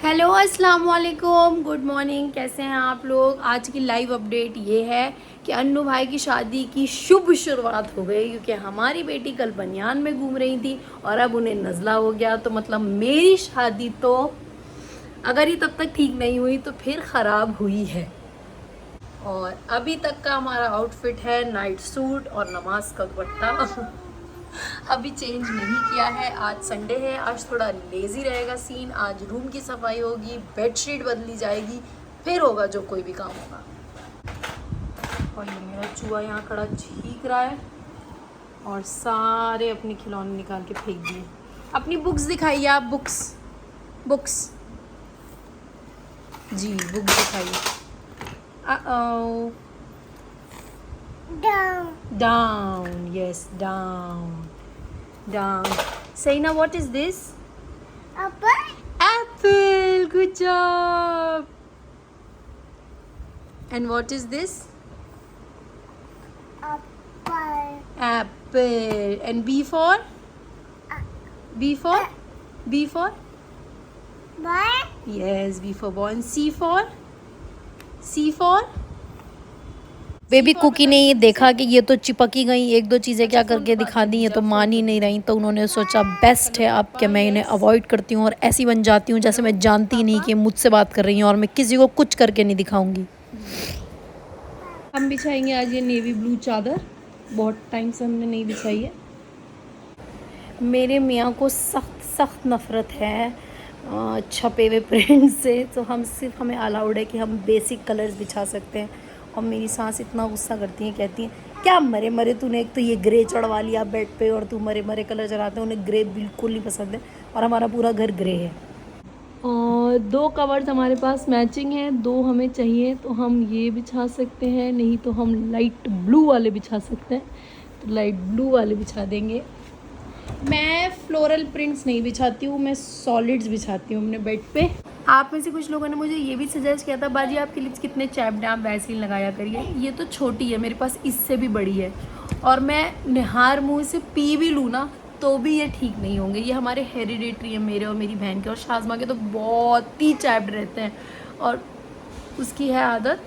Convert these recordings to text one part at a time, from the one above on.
Hello अस्सलाम वालेकुम, good morning. कैसे हैं आप लोग। आज की लाइव अपडेट ये है कि अन्नू भाई की शादी की शुभ शुरुआत हो गई, क्योंकि हमारी बेटी कल बनियान में घूम रही थी और अब उन्हें नज़ला हो गया। तो मतलब मेरी शादी तो अगर ये तब तक ठीक नहीं हुई तो फिर ख़राब हुई है। और अभी तक का हमारा आउटफिट है नाइट सूट और नमाज का दुपट्टा। अभी चेंज नहीं किया है। आज संडे है, आज थोड़ा लेज़ी रहेगा सीन। आज रूम की सफाई होगी, बेडशीट बदली जाएगी, फिर होगा जो कोई भी काम होगा। और ये मेरा चूहा यहाँ खड़ा छींक रहा है और सारे अपने खिलौने निकाल के फेंक दिए। अपनी बुक्स दिखाइए आप। बुक्स जी, बुक्स दिखाइए। Down, yes, down. Saina, what is this? Apple. Good job. And what is this? Apple. And B for? B for? Boy. Yes, B for boy. And C for? Baby cookie ने ये देखा कि ये तो चिपकी गई, एक दो चीज़ें क्या करके दिखा दी, ये तो मान ही नहीं रही। तो उन्होंने सोचा बेस्ट है अब कि मैं इन्हें अवॉइड करती हूँ और ऐसी बन जाती हूँ जैसे मैं जानती नहीं कि मुझसे बात कर रही हैं और मैं किसी को कुछ करके नहीं दिखाऊंगी। हम बिछाएंगे आज ये नेवी ब्लू चादर, बहुत टाइम से हमने नहीं बिछाई है। मेरे मियाँ को सख्त नफ़रत है छपे हुए प्रिंट से, तो हमें अलाउड है कि हम बेसिक कलर्स बिछा सकते हैं। और मेरी सास इतना गुस्सा करती हैं, कहती हैं क्या मरे मरे तूने एक तो ये ग्रे चढ़वा लिया बेड पे और तू मरे मरे कलर चढ़ाते हैं। उन्हें ग्रे बिल्कुल नहीं पसंद है और हमारा पूरा घर ग्रे है। और 2 कवर्स हमारे पास मैचिंग है, 2 हमें चाहिए तो हम ये बिछा सकते हैं, नहीं तो हम लाइट ब्लू वाले बिछा सकते हैं। तो लाइट ब्लू वाले बिछा देंगे। मैं फ्लोरल प्रिंट्स नहीं बिछाती हूँ, मैं सॉलिड्स बिछाती हूँ अपने बेड पे। आप में से कुछ लोगों ने मुझे ये भी सजेस्ट किया था, बाजी आपके लिप्स कितने चैप्ड हैं, आप वैसे ही लगाया करिए। ये तो छोटी है, मेरे पास इससे भी बड़ी है और मैं निहार मुँह से पी भी लूँ ना तो भी ये ठीक नहीं होंगे। ये हमारे हेरिडेटरी है, मेरे और मेरी बहन के। और शाज़मा के तो बहुत ही चैप्ड रहते हैं और उसकी है आदत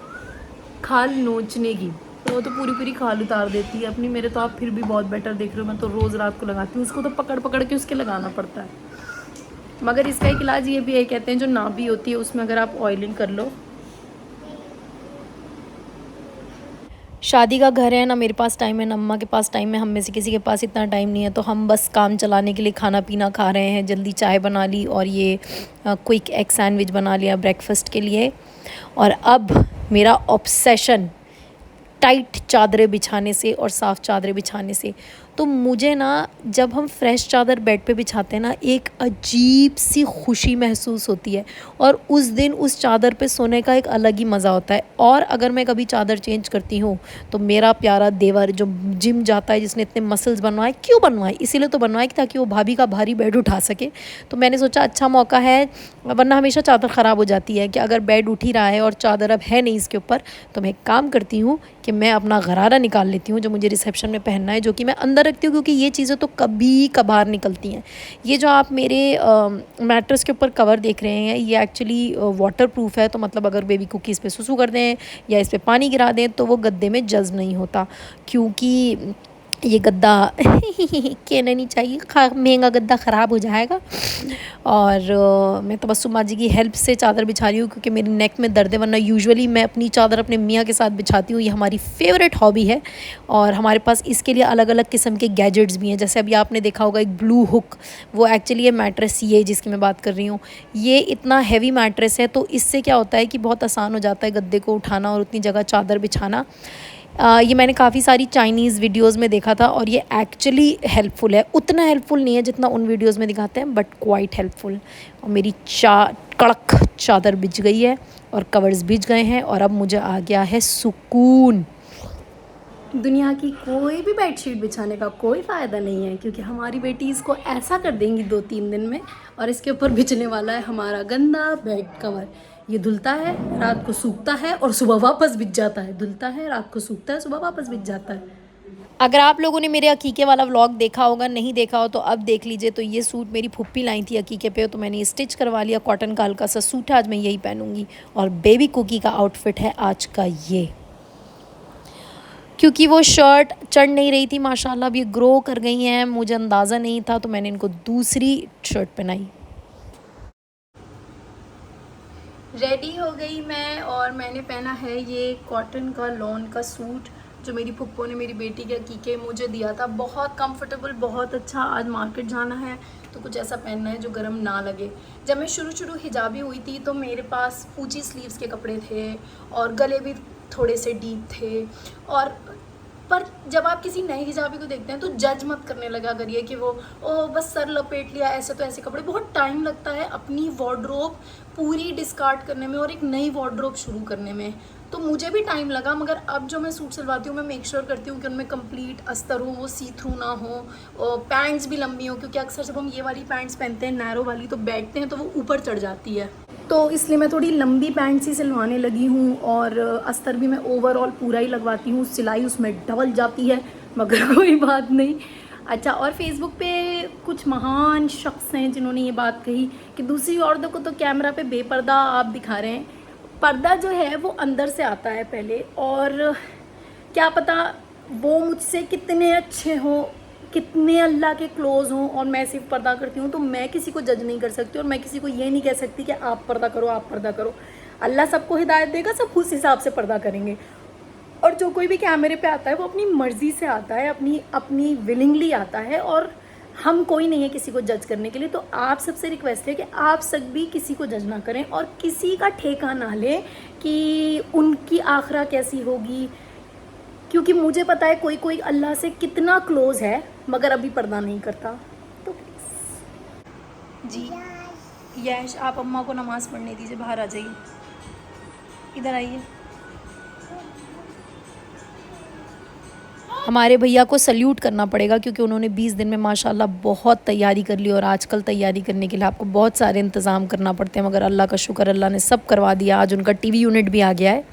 खाल नोचने की, तो वो तो पूरी पूरी खाल उतार देती है अपनी। मेरे तो आप फिर भी बहुत बेटर देख रहे हो, मैं तो रोज़ रात को लगाती हूँ। उसको तो पकड़ पकड़ के उसके लगाना पड़ता है। मगर इसका एक इलाज ये भी है, कहते हैं जो नाभि होती है उसमें अगर आप ऑयलिंग कर लो। शादी का घर है ना, मेरे पास टाइम है ना अम्मा के पास टाइम है, हम में से किसी के पास इतना टाइम नहीं है। तो हम बस काम चलाने के लिए खाना पीना खा रहे हैं। जल्दी चाय बना ली और ये क्विक एग सैंडविच बना लिया ब्रेकफास्ट के लिए। और अब मेरा ऑब्सेशन टाइट चादरें बिछाने से और साफ़ चादरें बिछाने से। तो मुझे ना जब हम फ्रेश चादर बेड पे बिछाते हैं ना, एक अजीब सी खुशी महसूस होती है और उस दिन उस चादर पे सोने का एक अलग ही मज़ा होता है। और अगर मैं कभी चादर चेंज करती हूँ तो मेरा प्यारा देवर जो जिम जाता है, जिसने इतने मसल्स बनवाए, क्यों बनवाए, इसीलिए तो बनवाए कि ताकि वो भाभी का भारी बेड उठा सके। तो मैंने सोचा अच्छा मौका है, वरना हमेशा चादर ख़राब हो जाती है कि अगर बेड उठ ही रहा है और चादर अब है नहीं इसके ऊपर, तो मैं एक काम करती हूँ कि मैं अपना गरारा निकाल लेती हूँ जो मुझे रिसेप्शन में पहनना है, जो कि मैं अंदर रखती हूँ क्योंकि ये चीज़ें तो कभी कभार निकलती हैं। ये जो आप मेरे मैट्रेस के ऊपर कवर देख रहे हैं, ये एक्चुअली वाटर प्रूफ है। तो मतलब अगर बेबी कुकी इस पर सुसु कर दें या इस पर पानी गिरा दें तो वो गद्दे में जज़्ब नहीं होता, क्योंकि ये गद्दा कहना नहीं चाहिए, महंगा गद्दा ख़राब हो जाएगा। और मैं तबस्सुम माजी की हेल्प से चादर बिछा रही हूँ क्योंकि मेरी नेक में दर्द है, वरना यूजुअली मैं अपनी चादर अपने मियाँ के साथ बिछाती हूँ। ये हमारी फेवरेट हॉबी है और हमारे पास इसके लिए अलग अलग किस्म के गैजेट्स भी हैं। जैसे अभी आपने देखा होगा एक ब्लू हुक, वो एक्चुअली ये मैट्रेस ये जिसकी मैं बात कर रही हूँ, ये इतना हैवी मैट्रेस है तो इससे क्या होता है कि बहुत आसान हो जाता है गद्दे को उठाना और उतनी जगह चादर बिछाना। ये मैंने काफ़ी सारी चाइनीज़ वीडियोज़ में देखा था और ये एक्चुअली हेल्पफुल है। उतना हेल्पफुल नहीं है जितना उन वीडियोज़ में दिखाते हैं, बट क्वाइट हेल्पफुल। और मेरी कड़क चादर बिछ गई है और कवर्स बिछ गए हैं और अब मुझे आ गया है सुकून। दुनिया की कोई भी बेडशीट बिछाने का कोई फ़ायदा नहीं है, क्योंकि हमारी बेटी इसको ऐसा कर देंगी 2-3 दिन में और इसके ऊपर बिछने वाला है हमारा गंदा बेड कवर। ये धुलता है, रात को सूखता है और सुबह वापस बिछ जाता है, धुलता है, रात को सूखता है, सुबह वापस बिछ जाता है। अगर आप लोगों ने मेरे अकीके वाला व्लॉग देखा होगा, नहीं देखा हो तो अब देख लीजिए। तो ये सूट मेरी फुप्पी लाई थी अकीके पे, तो मैंने स्टिच करवा लिया। कॉटन का हल्का सा सूट है, आज मैं यही पहनूंगी। और बेबी कुकी का आउटफिट है आज का ये, क्योंकि वो शर्ट चढ़ नहीं रही थी माशाल्लाह, अब ये ग्रो कर गई हैं, मुझे अंदाज़ा नहीं था तो मैंने इनको दूसरी शर्ट पहनाई। रेडी हो गई मैं और मैंने पहना है ये कॉटन का लॉन का सूट जो मेरी फुप्पो ने मेरी बेटी के अकीके मुझे दिया था। बहुत कंफर्टेबल, बहुत अच्छा। आज मार्केट जाना है तो कुछ ऐसा पहनना है जो गर्म ना लगे। जब मैं शुरू हिजाबी हुई थी तो मेरे पास ऊंची स्लीव्स के कपड़े थे और गले भी थोड़े से डीप थे। और पर जब आप किसी नए हिजाबी को देखते हैं तो जज मत करने लगा करिए कि वो बस सर लपेट लिया ऐसे। तो ऐसे कपड़े, बहुत टाइम लगता है अपनी वार्डरोब पूरी डिस्कार्ड करने में और एक नई वार्डरोब शुरू करने में। तो मुझे भी टाइम लगा, मगर अब जो मैं सूट सिलवाती हूँ मैं मेक श्योर करती हूँ कि उनमें कंप्लीट अस्तर हो, वो सी थ्रू ना हो, पैंट्स भी लंबी हो, क्योंकि अक्सर जब हम ये वाली पैंट्स पहनते हैं नैरो वाली तो बैठते हैं तो वो ऊपर चढ़ जाती है। तो इसलिए मैं थोड़ी लंबी पैंट्स ही सिलवाने लगी हूँ और अस्तर भी मैं ओवरऑल पूरा ही लगवाती हूँ। सिलाई उसमें डबल जाती है मगर कोई बात नहीं। अच्छा, और फेसबुक पे कुछ महान शख्स हैं जिन्होंने ये बात कही कि दूसरी औरतों को तो कैमरा पे बेपर्दा आप दिखा रहे हैं, पर्दा जो है वो अंदर से आता है पहले। और क्या पता वो मुझसे कितने अच्छे हों, कितने अल्लाह के क्लोज़ हों, और मैं सिर्फ पर्दा करती हूँ। तो मैं किसी को जज नहीं कर सकती और मैं किसी को ये नहीं कह सकती कि आप पर्दा करो, आप पर्दा करो। अल्लाह सबको हिदायत देगा, सब उस हिसाब से पर्दा करेंगे। और जो कोई भी कैमरे पे आता है वो अपनी मर्ज़ी से आता है, अपनी विलिंगली आता है, और हम कोई नहीं है किसी को जज करने के लिए। तो आप सबसे रिक्वेस्ट है कि आप सब भी किसी को जज ना करें और किसी का ठेका ना लें कि उनकी आखिरा कैसी होगी, क्योंकि मुझे पता है कोई कोई अल्लाह से कितना क्लोज़ है मगर अभी पर्दा नहीं करता। तो जी यश, आप अम्मा को नमाज़ पढ़ने दीजिए, बाहर आ जाइए, इधर आइए। हमारे भैया को सल्यूट करना पड़ेगा क्योंकि उन्होंने 20 दिन में माशाल्लाह बहुत तैयारी कर ली, और आजकल तैयारी करने के लिए आपको बहुत सारे इंतज़ाम करना पड़ते हैं, मगर अल्लाह का शुक्र, अल्लाह ने सब करवा दिया। आज उनका टीवी यूनिट भी आ गया है।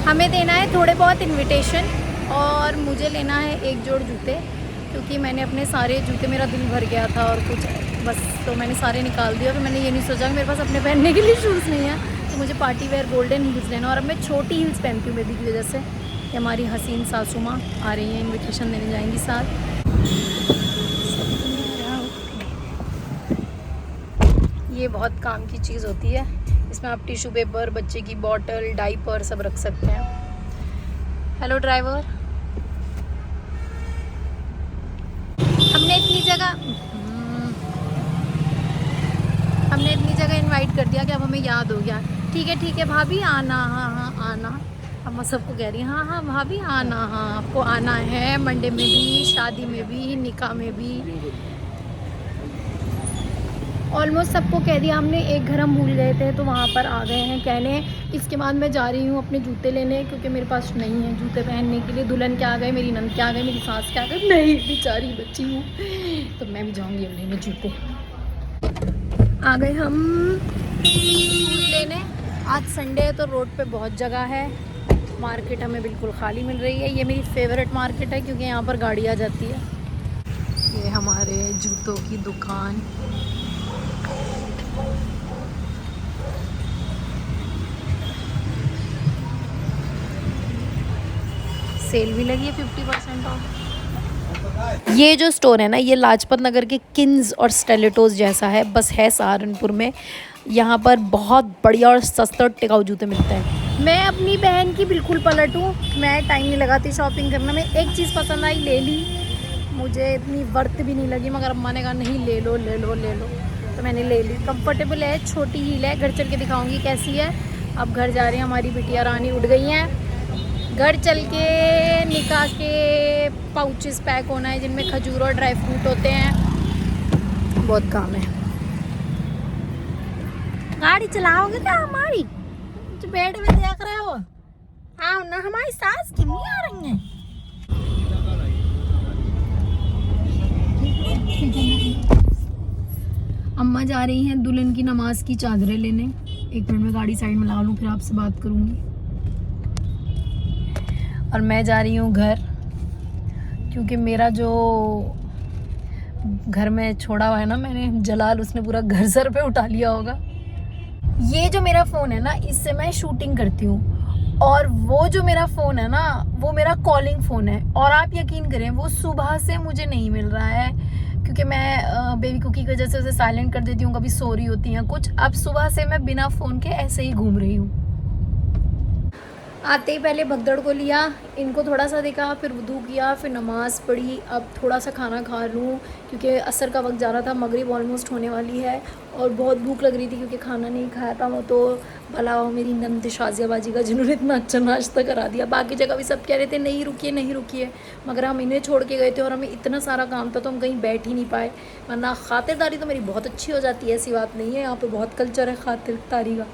हमें देना है थोड़े बहुत इन्विटेशन और मुझे लेना है एक जोड़ जूते, क्योंकि मैंने अपने सारे जूते, मेरा दिल भर गया था और कुछ बस, तो मैंने सारे निकाल दिया। फिर मैंने ये नहीं सोचा कि मेरे पास अपने पहनने के लिए शूज़ नहीं है, तो मुझे पार्टी वेयर गोल्डन हील्स लेना। और अब मैं छोटी हील्स पहनती हूँ बेबी की वजह से कि हमारी हसीन सासू माँ आ रही हैं, इन्विटेशन देने जाएंगी साथ। ये बहुत काम की चीज़ होती है, इसमें आप टिश्यू पेपर, बच्चे की बॉटल, डाइपर सब रख सकते हैं। हेलो ड्राइवर, हमने इतनी जगह इनवाइट कर दिया कि अब हमें याद हो गया। ठीक है भाभी, आना, हाँ आना। अब मैं सबको कह रही हैं हाँ भाभी आना, हाँ आपको आना है, मंडे में भी, शादी में भी, निकाह में भी। ऑलमोस्ट सबको कह दिया हमने। एक घर हम भूल गए थे तो वहाँ पर आ गए हैं कहने। इसके बाद मैं जा रही हूँ अपने जूते लेने, क्योंकि मेरे पास नहीं है जूते पहनने के लिए। दुल्हन क्या आ गए, मेरी नंद क्या आ गए, मेरी सास क्या आ गई, मैं ही बेचारी बच्ची हूँ, तो मैं भी जाऊँगी अब लेने जूते। आ गए हम शूज़ लेने। आज संडे है तो रोड पे बहुत जगह है, मार्केट हमें बिल्कुल खाली मिल रही है। ये मेरी फेवरेट मार्केट है क्योंकि यहाँ पर गाड़ी आ जाती है। ये हमारे जूतों की दुकान। सेल भी लगी है 50% ऑफ। ये जो स्टोर है ना, ये लाजपत नगर के किन्स और स्टेलेटोस जैसा है, बस है सहारनपुर में। यहाँ पर बहुत बढ़िया और सस्ते और टिकाऊ जूते मिलते हैं। मैं अपनी बहन की बिल्कुल पलट हूँ, मैं टाइम नहीं लगाती शॉपिंग करने में। एक चीज़ पसंद आई, ले ली, मुझे इतनी वर्थ भी नहीं लगी, मगर अम्मा ने कहा नहीं ले लो ले लो ले लो, तो मैंने ले ली। कंफर्टेबल है, छोटी हील है, घर चल के दिखाऊंगी कैसी है। अब घर जा रही हैं, हमारी बिटिया रानी उठ गई हैं। घर चल के निकाह के पाउचेस पैक होना है जिनमें खजूर और ड्राई फ्रूट होते हैं, बहुत काम है। गाड़ी चलाओगे क्या हमारी, जो बेड में देख रहे हो? हाँ ना, हमारी सास की नहीं आ रही हैं। अम्मा जा रही हैं दुल्हन की नमाज की चादरें लेने। एक मिनट में गाड़ी साइड में लगा लूँ, फिर आपसे बात करूँगी। और मैं जा रही हूँ घर, क्योंकि मेरा जो घर में छोड़ा हुआ है ना मैंने जलाल, उसने पूरा घर सर पे उठा लिया होगा। ये जो मेरा फ़ोन है ना, इससे मैं शूटिंग करती हूँ, और वो जो मेरा फ़ोन है ना, वो मेरा कॉलिंग फ़ोन है। और आप यकीन करें, वो सुबह से मुझे नहीं मिल रहा है, क्योंकि मैं बेबी कुकी की वजह से उसे साइलेंट कर देती हूँ, कभी सो रही होती हैं कुछ। अब सुबह से मैं बिना फ़ोन के ऐसे ही घूम रही हूँ। आते ही पहले भगदड़ को लिया, इनको थोड़ा सा देखा, फिर वुदू किया, फिर नमाज़ पढ़ी। अब थोड़ा सा खाना खा लूँ, क्योंकि असर का वक्त जा रहा था, मगरिब ऑलमोस्ट होने वाली है, और बहुत भूख लग रही थी क्योंकि खाना नहीं खाया था। वो तो भला वो मेरी नंद शाजिया बाजी का, जिन्होंने इतना अच्छा नाश्ता करा दिया। बाकी जगह भी सब कह रहे थे नहीं रुकिए नहीं रुकिए, मगर हम इन्हें छोड़ के गए थे और हमें इतना सारा काम था तो हम कहीं बैठ ही नहीं पाए। वरना ख़ातिरदारी तो मेरी बहुत अच्छी हो जाती है, ऐसी बात नहीं है, यहाँ पर बहुत कल्चर है ख़ातिरदारी का।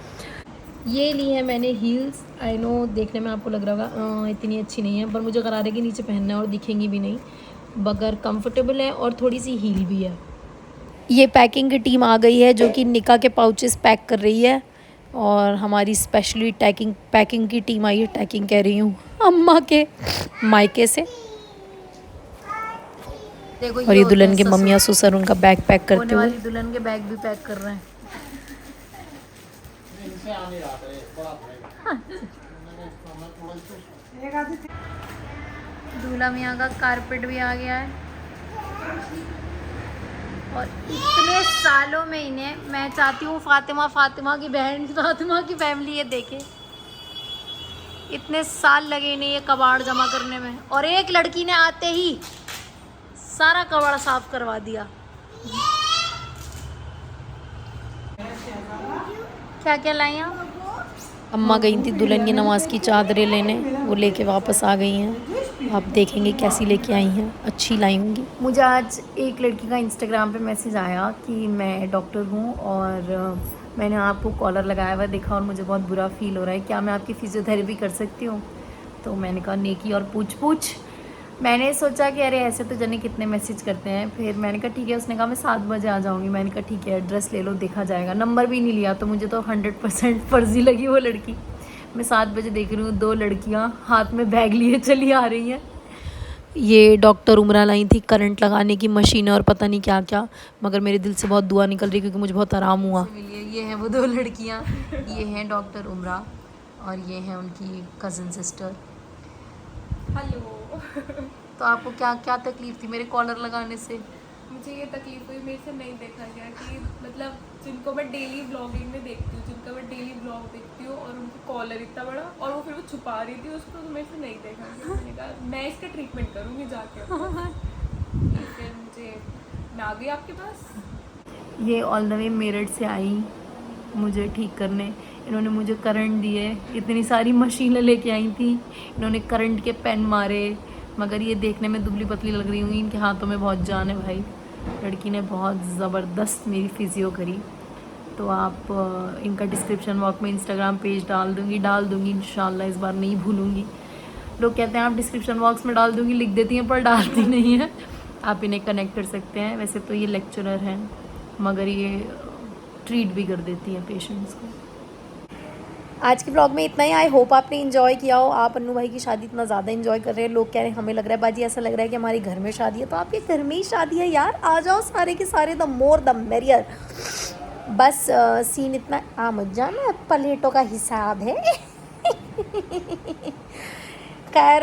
ये ली है मैंने हील्स। आई नो देखने में आपको लग रहा होगा इतनी अच्छी नहीं है, पर मुझे गरारे के नीचे पहनना है और दिखेंगी भी नहीं, बगैर कंफर्टेबल है और थोड़ी सी हील भी है। ये पैकिंग की टीम आ गई है जो कि निका के पाउचेस पैक कर रही है, और हमारी स्पेशली पैकिंग की टीम आई है, टैकिंग कह रही हूँ, अम्मा के मायके से। देखो और ये दुल्हन के मम्मिया ससुर उनका बैग पैक करते हुए, दुल्हन के बैग भी पैक कर रहे हैं। दूल्हा मियाँ का कारपेट भी आ गया है, और इतने सालों में इन्हें, मैं चाहती हूँ फातिमा की बहन, फातिमा की फैमिली ये देखे। इतने साल लगे इन्हें ये कबाड़ जमा करने में, और एक लड़की ने आते ही सारा कबाड़ साफ करवा दिया। क्या क्या लाई आप? अम्मा गई थी दुल्हन की नमाज की चादरें लेने, वो लेके वापस आ गई हैं। आप देखेंगे कैसी लेके आई हैं, अच्छी लाई होंगी। मुझे आज एक लड़की का इंस्टाग्राम पे मैसेज आया कि मैं डॉक्टर हूँ, और मैंने आपको कॉलर लगाया हुआ देखा और मुझे बहुत बुरा फील हो रहा है, क्या मैं आपकी फ़िज़ियोथेरेपी कर सकती हूँ? तो मैंने कहा नेकी और पूछ। मैंने सोचा कि अरे ऐसे तो जाने कितने मैसेज करते हैं, फिर मैंने कहा ठीक है। उसने कहा मैं 7 बजे आ जाऊँगी। मैंने कहा ठीक है, एड्रेस ले लो, देखा जाएगा। नंबर भी नहीं लिया, तो मुझे तो 100% फर्जी लगी वो लड़की। मैं 7 बजे देख रही हूँ 2 लड़कियाँ हाथ में बैग लिए चली आ रही हैं। ये डॉक्टर उमरा लाई थी करंट लगाने की मशीन और पता नहीं क्या क्या, मगर मेरे दिल से बहुत दुआ निकल रही क्योंकि मुझे बहुत आराम हुआ। ये हैं वो 2 लड़कियाँ, ये हैं डॉक्टर उमरा और ये हैं उनकी कज़न सिस्टर। हेलो। तो आपको क्या क्या तकलीफ़ थी मेरे कॉलर लगाने से? मुझे ये तकलीफ हुई, मेरे से नहीं देखा गया कि मतलब जिनको मैं डेली ब्लॉगिंग में देखती हूँ, जिनका मैं डेली ब्लॉग देखती हूँ, और उनका कॉलर इतना बड़ा, और वो फिर वो छुपा रही थी उसको, तो मेरे से नहीं देखा गया। मैंने कहा मैं इसका ट्रीटमेंट करूँगी जाके। फिर मैं आ गई आपके पास। ये ऑल द वे मेरठ से आई मुझे ठीक करने। इन्होंने मुझे करंट दिए, इतनी सारी मशीनें लेके आई थी, इन्होंने करंट के पेन मारे, मगर ये देखने में दुबली पतली लग रही होंगी, इनके हाथों में बहुत जान है भाई। लड़की ने बहुत ज़बरदस्त मेरी फिजियो करी। तो आप इनका डिस्क्रिप्शन बॉक्स में इंस्टाग्राम पेज डाल दूँगी इंशाल्लाह, इस बार नहीं भूलूँगी। लोग कहते हैं आप डिस्क्रिप्शन बॉक्स में डाल दूँगी, लिख देती हैं, पर डालती नहीं है। आप इन्हें कनेक्ट कर सकते हैं। वैसे तो ये लेक्चरर हैं, मगर ये ट्रीट भी कर देती हैं पेशेंट्स को। आज के ब्लॉग में इतना ही। आई होप आपने इन्जॉय किया हो। आप अन्नू भाई की शादी इतना ज़्यादा इन्जॉय कर रहे हैं, लोग कह रहे हैं हमें लग रहा है बाजी ऐसा लग रहा है कि हमारे घर में शादी है, तो आपके घर में ही शादी है यार, आ जाओ सारे के सारे, द मोर द मेरियर। बस सीन इतना आ मत जाना, प्लेटों का हिसाब है। खैर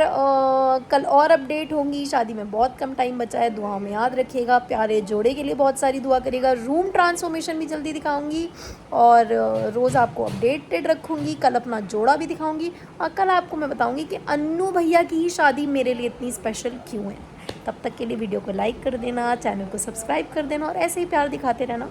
कल और अपडेट होंगी। शादी में बहुत कम टाइम बचा है, दुआ में याद रखिएगा। प्यारे जोड़े के लिए बहुत सारी दुआ करिएगा। रूम ट्रांसफॉर्मेशन भी जल्दी दिखाऊंगी, और रोज़ आपको अपडेटेड रखूंगी। कल अपना जोड़ा भी दिखाऊंगी, और कल आपको मैं बताऊंगी कि अन्नू भैया की ही शादी मेरे लिए इतनी स्पेशल क्यों है। तब तक के लिए वीडियो को लाइक कर देना, चैनल को सब्सक्राइब कर देना, और ऐसे ही प्यार दिखाते रहना।